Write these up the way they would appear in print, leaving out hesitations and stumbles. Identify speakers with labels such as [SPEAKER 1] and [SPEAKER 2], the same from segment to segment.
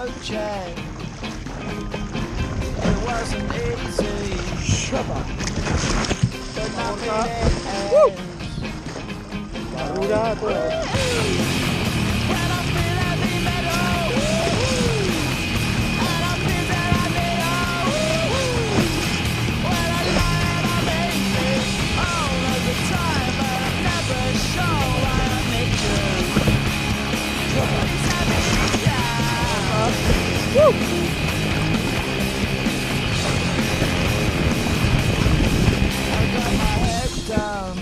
[SPEAKER 1] project. It wasn't easy.
[SPEAKER 2] Shut up.
[SPEAKER 1] But nothing ends.
[SPEAKER 2] Barura, todo.
[SPEAKER 1] When I feel heavy metal, and I feel that I need when I lie and I make it all of the time, but I'm never sure why I make you. Please have me down. I got my head down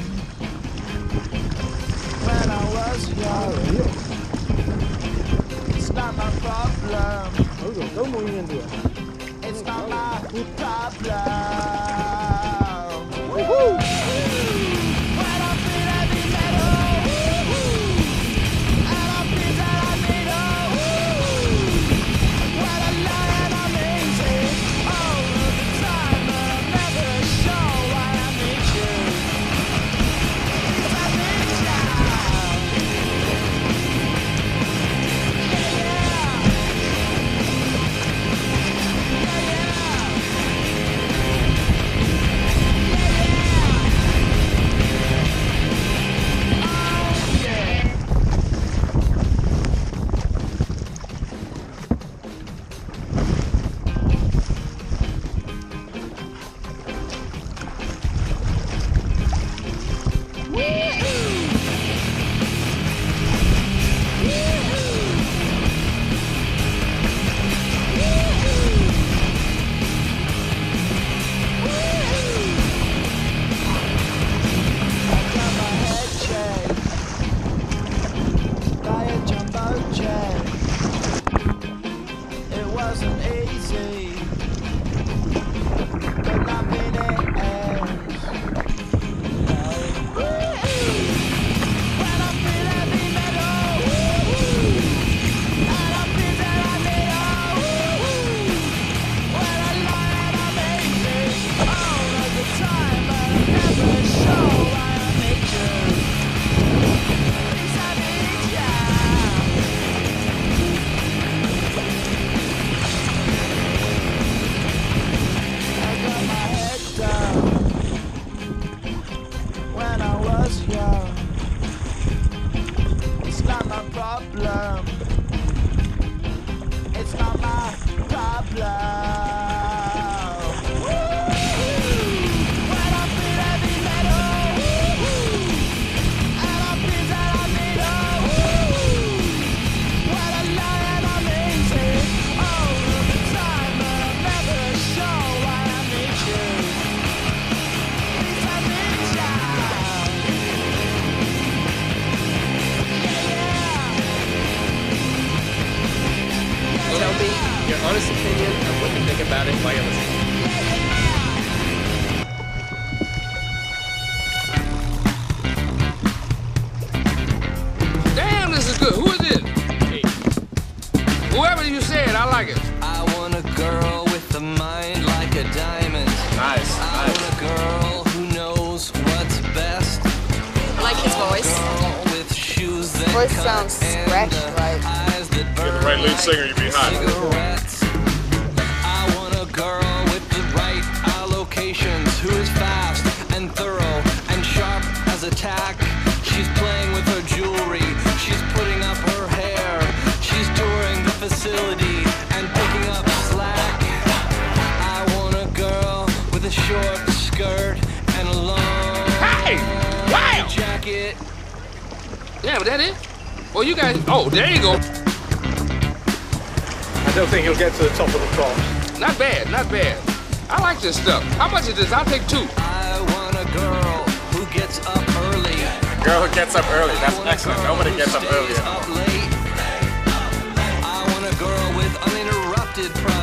[SPEAKER 1] when I was young. It's not my problem.
[SPEAKER 2] Todo movimiento.
[SPEAKER 1] It's not my problem.
[SPEAKER 2] Woohoo!
[SPEAKER 1] When I feel heavy metal, and I feel that I need when I lie and I'm easy all of the time, but I'm never sure why I need you. 'Cause I need you. It wasn't easy, but nothing ends. When I feel heavy metal, and I feel that I need when I lie and I'm easy all of the time, but I'm never sure why I make you. Please I need ya. I got my head down when I was young. It's not my problem. It's not my problem. When I feel heavy metal, and I feel that I need when I lie and I'm easy all of the time, but I'm never sure why I need you. Please I need ya.
[SPEAKER 3] Tell me your honest opinion of what you think about it while you're listening.
[SPEAKER 4] Damn, this is good. Who is this?
[SPEAKER 3] Hey,
[SPEAKER 4] Whoever you said, I like it.
[SPEAKER 1] I want a girl with a mind like a diamond.
[SPEAKER 3] nice,
[SPEAKER 1] I
[SPEAKER 3] nice.
[SPEAKER 1] want a girl who knows what's best.
[SPEAKER 5] I like his voice.
[SPEAKER 1] Girl with shoes that
[SPEAKER 5] Voice
[SPEAKER 1] cut
[SPEAKER 5] sounds
[SPEAKER 1] and
[SPEAKER 5] fresh, right?
[SPEAKER 1] eyes that burn
[SPEAKER 6] You're the right lead singer, you'd be hot.
[SPEAKER 1] cigarettes. I want a girl with the right allocations who is fast and thorough and sharp as a tack. She's playing with her jewelry. She's putting up her hair. She's touring the facility and picking up slack. I want a girl with a short skirt and a long
[SPEAKER 4] Hey! Wow!
[SPEAKER 1] jacket.
[SPEAKER 4] Yeah, but that it? Well, you guys. Oh, there you go.
[SPEAKER 2] I don't think he'll get to the top of the cross.
[SPEAKER 4] Not bad, not bad. I like this stuff. How much is this? I'll take 2.
[SPEAKER 1] I want a girl who gets up early.
[SPEAKER 6] Girl who gets up early, that's excellent. Nobody gets up
[SPEAKER 1] Stays
[SPEAKER 6] earlier.
[SPEAKER 1] up late. I want a girl with uninterrupted privacy.